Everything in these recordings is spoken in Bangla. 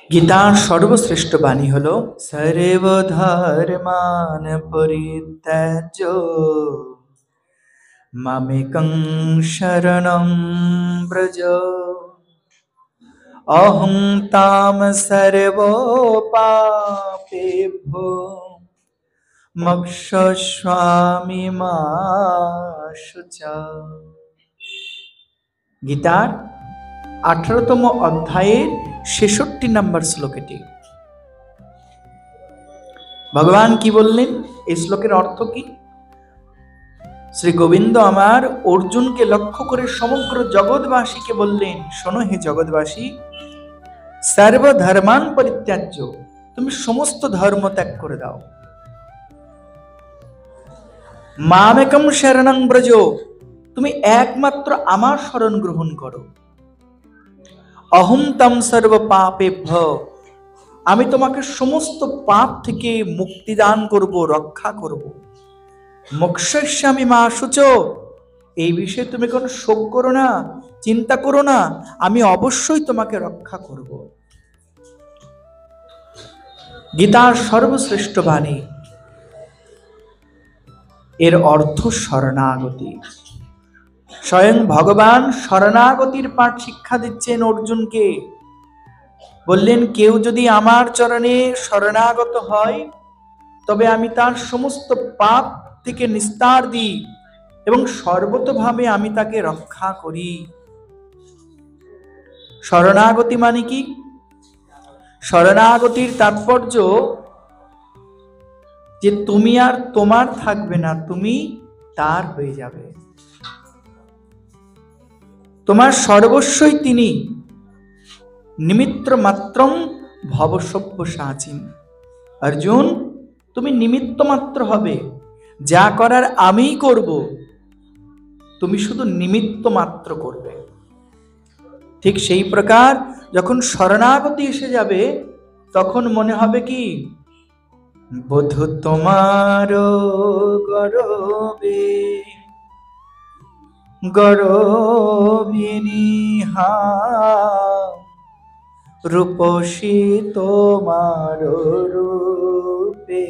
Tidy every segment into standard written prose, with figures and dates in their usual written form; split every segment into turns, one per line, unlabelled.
গীতার সর্বশ্রেষ্ঠ বাণী হল সর্বধর্মান পরিত্যাজ্য মামেকং শরণং ব্রজ অহং তাম সর্বপাপেভ্যো মোক্ষয়িষ্যামি মা শুচা। গীতার 18তম অধ্যায়ের 66 নম্বর শ্লোক এটি। ভগবান কি বললেন? এই শ্লোকের অর্থ কি? শ্রী গোবিন্দ আমার অর্জুনকে লক্ষ্য করে সমগ্র জগৎবাসীকে বললেন, শোনো হে জগৎবাসী, সর্বধর্মান পরিত্যাজ্য, তুমি সমস্ত ধর্ম ত্যাগ করে দাও। মামেকম শরণং ব্রজ, তুমি একমাত্র আমার শরণ গ্রহণ করো। অহং তম সর্ব পাপেভ্য, আমি তোমাকে সমস্ত পাপ থেকে মুক্তি দান করব, রক্ষা করব। মোক্ষয়িষ্যামি মা শুচো, এই বিষয়ে তুমি কোনো শোক করো না, চিন্তা করো না, আমি অবশ্যই তোমাকে রক্ষা করব। গীতার সর্বশ্রেষ্ঠ বাণী, এর অর্থ শরণাগতি। স্বয়ং ভগবান শরণাগতির পাঠ শিক্ষা দিচ্ছেন অর্জুনকে। বললেন, কেউ যদি আমার চরণে শরণাগত হয় তবে আমি তার সমস্ত পাপ থেকে নিস্তার দিই এবং সর্বতোভাবে আমি তাকে রক্ষা করি। শরণাগতি মানে কি? শরণাগতির তাৎপর্য যে তুমি আর তোমার থাকবে না, তুমি তার হয়ে যাবে। তোমার সর্বস্বই তিনি। নিমিত্ত মাত্রং ভবসভ্য সাচিন। অর্জুন, তুমি নিমিত্ত মাত্র হবে, যা করার আমিই করব, তুমি শুধু নিমিত্ত মাত্র করবে। ঠিক সেই প্রকার যখন শরণাগতি এসে যাবে তখন মনে হবে কি, বধূ তোমার গরবে গরবিনী হা, রূপসী তোমার রূপে,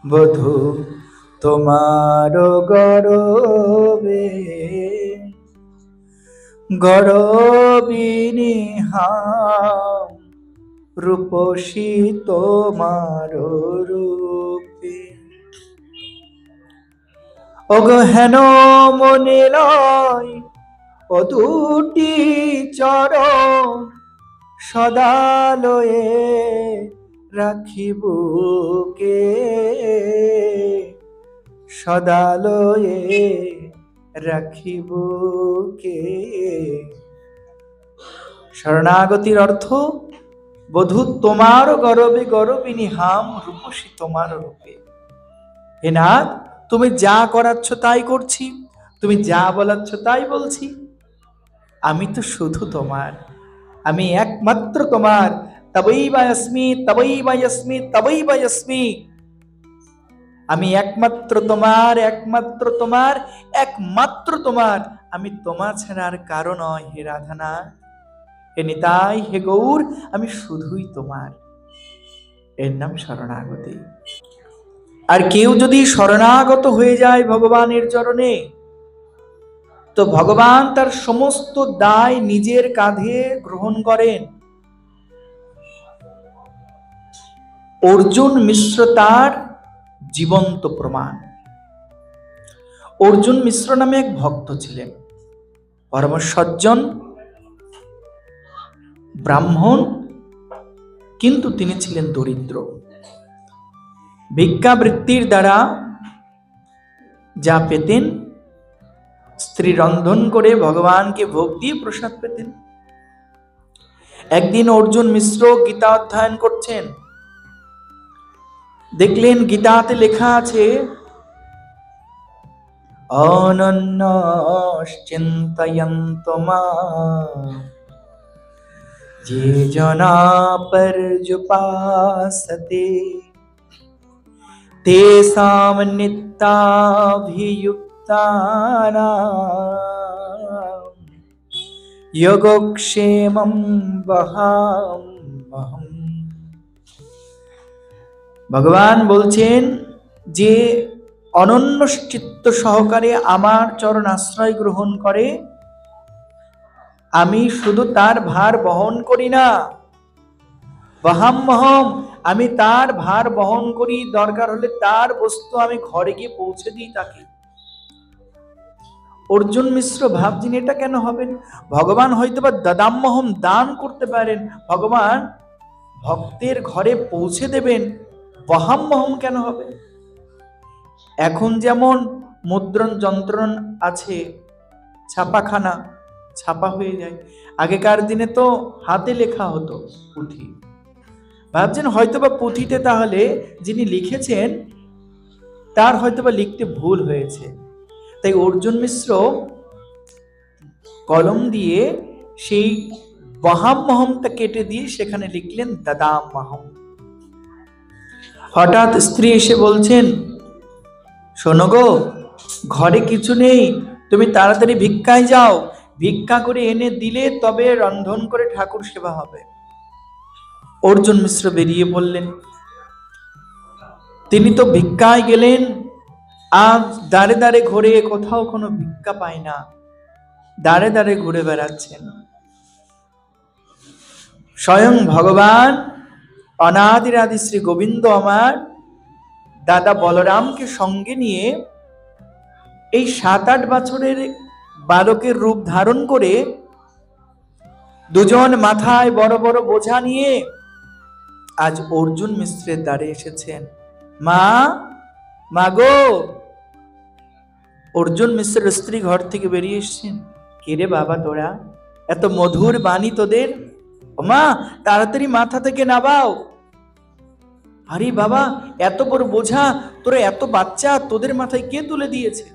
বধূ তোমার গরবে গরবিনী হা, রূপসী তোমার রূপে। অগহেন মনে লয় ও দুটি চরণ, সদালয়ে রাখিব কে, সদালয়ে রাখিব কে। শরণাগতির অর্থ, বধূ তোমার গরবে গরবিনী হাম, রূপসী তোমার রূপে। হে নাথ, তুমি যা করাচ্ছ তাই করছি, তুমি যা বলাচ্ছ তাই বলছি। আমি তো শুধু তোমার, আমি একমাত্র তোমার। তবৈবা অস্মি তবৈবা অস্মি তবৈবা অস্মি। আমি একমাত্র তোমার, একমাত্র তোমার, একমাত্র তোমার। আমি তোমার ছাড়া আর কারো নয় হে রাধানা, হে নিতাই, হে গৌর, আমি শুধুই তোমার। এর নাম শরণাগতি। আর কেউ যদি শরণাগত হয়ে যায় ভগবানের চরণে, তো ভগবান তার সমস্ত দায় নিজের কাঁধে গ্রহণ করেন। অর্জুন মিশ্র তার জীবন্ত প্রমাণ। অর্জুন মিশ্র নামে এক ভক্ত ছিলেন, পরম সজ্জন ব্রাহ্মণ, কিন্তু তিনি ছিলেন দরিদ্র। ভিক্ষাবৃত্তির দ্বারা যা পেতেন, স্ত্রী রন্ধন করে ভগবানকে ভোগ দিয়ে প্রসাদ পেতেন। একদিন অর্জুন মিশ্র গীতা অধ্যয়ন করছেন, দেখলেন গীতাতে লেখা আছে, অনন্যশ্চিন্তয়ন্ত মাম যে জনা পর্যুপাসতে, তেষাং নিত্যাভিযুক্তানাং যোগক্ষেমং বহাম্যহম। ভগবান বলছেন যে অনন্য চিত্ত সহকারে আমার চরণ আশ্রয় গ্রহণ করে, আমি শুধু তার ভার বহন করি না, বহাম্যহম, আমি তার ভার বহন করি, দরকার হলে তার বস্তু আমি ঘরে গিয়ে পৌঁছে দিই তাকে। অর্জুন মিশ্র ভাবছেন এটা কেন হবেন? ভগবান হয়তোবা দদাম্যহম, দান করতে পারেন, ভগবান ভক্তের ঘরে পৌঁছে দেবেন, বহাম্যহম কেন হবে? এখন যেমন মুদ্রণ যন্ত্রণ আছে, ছাপাখানা, ছাপা হয়ে যায়, আগেকার দিনে তো হাতে লেখা হতো পুঁথি। ভাবছেন হয়তোবা পুঁথিতে তাহলে যিনি লিখেছেন তার হয়তোবা লিখতে ভুল হয়েছে, তাই অর্জুন মিশ্র কলম দিয়ে সেই বহাম্যহমটা কেটে দিয়ে সেখানে লিখলেন দদাম্যহম। হঠাৎ স্ত্রী এসে বলছেন, শোনো গো, ঘরে কিছু নেই, তুমি তাড়াতাড়ি ভিক্ষায় যাও, ভিক্ষা করে এনে দিলে তবে রন্ধন করে ঠাকুর সেবা হবে। অর্জুন মিশ্র বেরিয়ে পড়লেন। তিনি তো ভিক্ষায় গেলেন, আজ দাঁড়ে দাঁড়ে ঘুরে কোথাও কোনো ভিক্ষা পায় না, দাঁড়ে দাঁড়ে ঘুরে বেড়াচ্ছেন। স্বয়ং ভগবান অনাদিরাদি শ্রী গোবিন্দ আমার দাদা বলরামকে সঙ্গে নিয়ে এই 7-8 বছরের বালকের রূপ ধারণ করে দুজন মাথায় বড় বড় বোঝা নিয়ে আজ অর্জুন মিশ্রের দ্বারে এসেছেন। মা, মাগো। অর্জুন মিশ্রের স্ত্রী ঘর থেকে বেরিয়ে এসেছেন। কে রে বাবা তোরা, এত মধুর বাণী তোদের, মা তাড়াতাড়ি মাথা থেকে নামাও। আরে বাবা, এত বড় বোঝা, তোরা এত বাচ্চা, তোদের মাথায় কে তুলে দিয়েছে?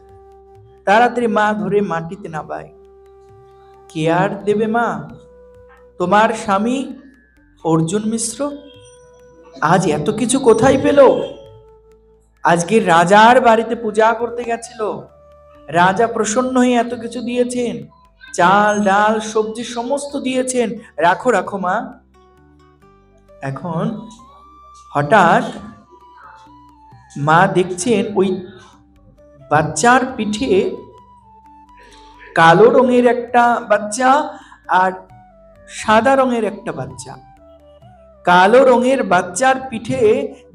তাড়াতাড়ি মা ধরে মাটিতে নামায়। কে আর দেবে মা? তোমার স্বামী অর্জুন মিশ্র আজ এত কিছু কোথায় পেল? আজকে রাজার বাড়িতে পূজা করতে গেছিল, রাজা প্রসন্ন হয়ে এত কিছু দিয়েছেন, চাল ডাল সবজি সমস্ত দিয়েছেন, রাখো রাখো মা। এখন হঠাৎ মা দেখছেন ওই বাচ্চার পিঠে কালো রঙের একটা বাচ্চা আর সাদা রঙের একটা বাচ্চা। কালো রঙের বাচ্চার পিঠে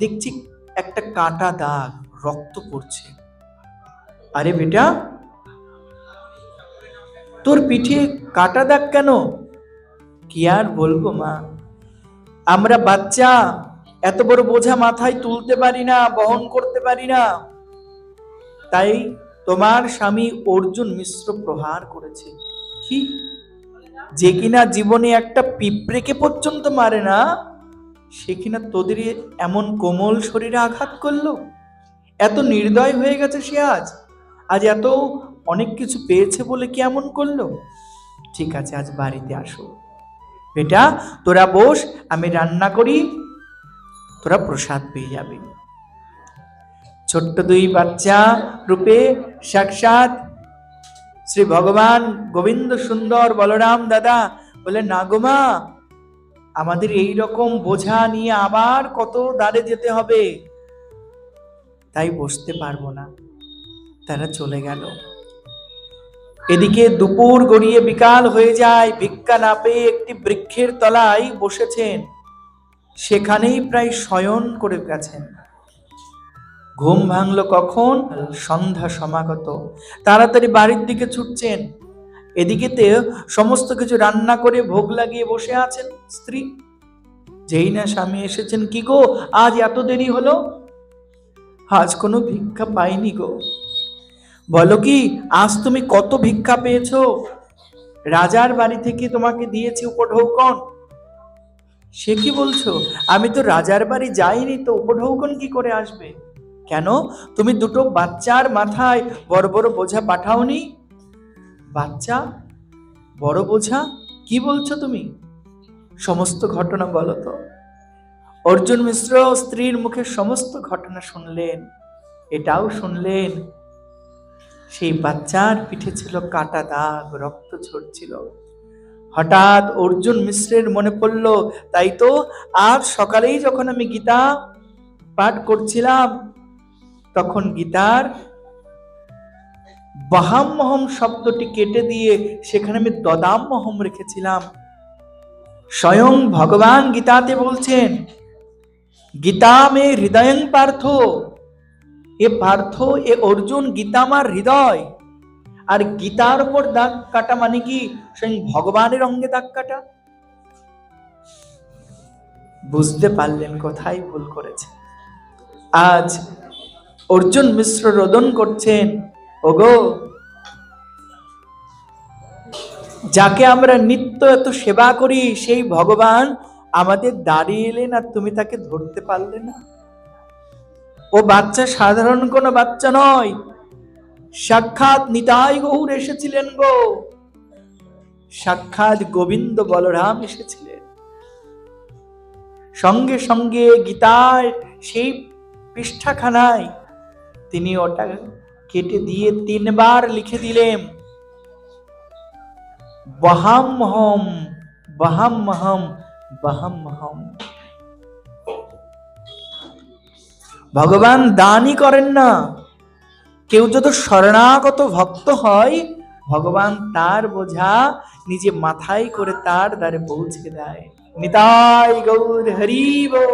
দেখছি একটা কাটা দাগ, রক্ত পড়ছে। আরে বেটা, তোর পিঠে কাটা দাগ কেন? কি আর বলবো মা, আমরা বাচ্চা, এত বড় বোঝা মাথায় তুলতে পারি না, বহন করতে পারি না, তাই তোমার স্বামী অর্জুন মিশ্র প্রহার করেছে। কি, যে কিনা জীবনে একটা পিঁপড়েকে পর্যন্ত মারে না, সে কিনা তোদের এমন কোমল শরীরে আঘাত করলো? এত নির্দয় হয়ে গেছে সে আজ, আজ এত অনেক কিছু পেয়েছে বলে কি এমন করলো? ঠিক আছে, আজ বাড়িতে আসো বেটা, তোরা বস, আমি রান্না করি, তোরা প্রসাদ পেয়ে যাবি। ছোট্ট দুই বাচ্চা রূপে সাক্ষাৎ শ্রী ভগবান গোবিন্দ সুন্দর বলরাম দাদা বলে, না গো মা, আমাদের এই রকম বোঝা নিয়ে আবার কত দাঁড়ে যেতে হবে, তাই বসতে পারবো না। তারা চলে গেল। এদিকে দুপুর গড়িয়ে বিকাল হয়ে যায়, ভিক্ষা না পেয়ে একটি বৃক্ষের তলায় বসেছেন, সেখানেই প্রায় শয়ন করে গেছেন। ঘুম ভাঙলো কখন? সন্ধ্যা সমাগত। তাড়াতাড়ি বাড়ির দিকে ছুটছেন। এদিকেতে সমস্ত কিছু রান্না করে ভোগ লাগিয়ে বসে আছেন স্ত্রী। যেই না স্বামী এসেছেন, কি গো আজ এত দেরি হলো? আজ কোনো ভিক্ষা পাইনি গো। বলো কি, আজ তুমি কত ভিক্ষা পেয়েছো? রাজার বাড়ি থেকে তোমাকে দিয়েছি উপঢৌকন। সে কি বলছো? আমি তো রাজার বাড়ি যাইনি, তো উপঢৌকন কি করে আসবে? কেন, তুমি দুটো বাচ্চার মাথায় বড় বড় বোঝা পাঠাওনি? বাচ্চা বড় বোঝা, কি বলছো তুমি? সমস্ত ঘটনা বলো তো। অর্জুন মিশ্র স্ত্রীর মুখে সমস্ত ঘটনা শুনলেন। এটাও শুনলেন সেই বাচ্চার পিঠে ছিল কাটা দাগ, রক্ত ঝরছিল। হঠাৎ অর্জুন মিশ্রের মনে পড়ল, তাই তো আজ সকালেই যখন আমি গীতা পাঠ করছিলাম, তখন গীতার বাহাম্মহম শব্দটি কেটে দিয়ে সেখানে আমি দদাম্মহম রেখেছিলাম। স্বয়ং ভগবান গীতাতে বলছেন, গীতা মে হৃদয়ং পার্থ, এ পার্থ, এ অর্জুন, গীতা আমার হৃদয়। আর গীতার উপর দাগ কাটা মানে কি স্বয়ং ভগবানের অঙ্গে দাগ কাটা। বুঝতে পারলেন কোথায় ভুল করেছে। আজ অর্জুন মিশ্র রোদন করছেন, ওগো, যাকে আমরা নিত্য এত সেবা করি সেই ভগবান আমাদের দাঁড়িয়ে এলেন আর তুমি তাকে ধরতে পারলে না। ও বাচ্চা সাধারণ কোনো বাচ্চা নয়, সাক্ষাৎ নিতাই গৌর এসেছিলেন গো, সাক্ষাৎ গোবিন্দ বলরাম এসেছিলেন। সঙ্গে সঙ্গে গীতার সেই পৃষ্ঠাখানায় তিনি ওটা কেটে দিয়ে 3 বার লিখে দিলেন, বহাম্মহম বহাম্মহম বহাম্মহম। ভগবান দানই করেন না, কেউ যত শরণাগত ভক্ত হয় ভগবান তার বোঝা নিজে মাথায় করে তার দ্বারে পৌঁছে দেয়। নিতাই গৌর হরি বল।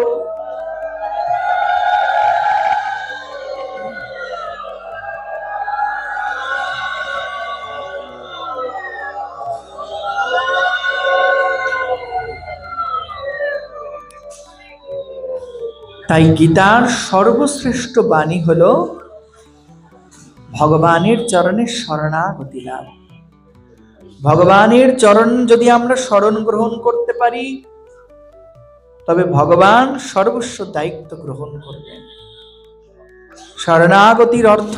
তাই গীতার সর্বশ্রেষ্ঠ বাণী হলো ভগবানের চরণে শরণাগতি লাভ। ভগবানের চরণ যদি আমরা শরণ গ্রহণ করতে পারি, তবে ভগবান সর্বস্ব দায়িত্ব গ্রহণ করবেন। শরণাগতির অর্থ,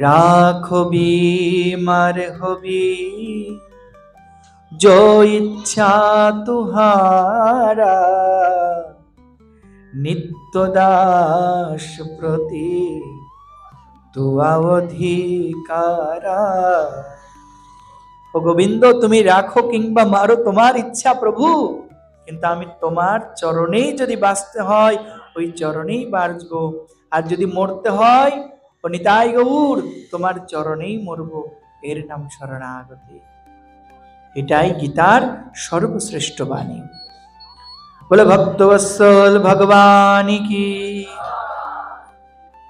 রাখবি মার হবি जो इच्छा तुहारा, নিত্য দাস প্রতি তুয়া অধিকারা। ও গোবিন্দ, তুমি রাখো কিংবা মারো তোমার ইচ্ছা প্রভু, কিন্তু আমি তোমার চরণেই যদি বাঁচতে হয় ওই চরণেই বাঁচবো, আর যদি মরতে হয় ও নিতাই গৌর তোমার চরণেই মরবো। এর নাম শরণাগতি। এটাই গীতার সর্বশ্রেষ্ঠ বাণী। বলে ভক্তবৎসল ভগবান কি।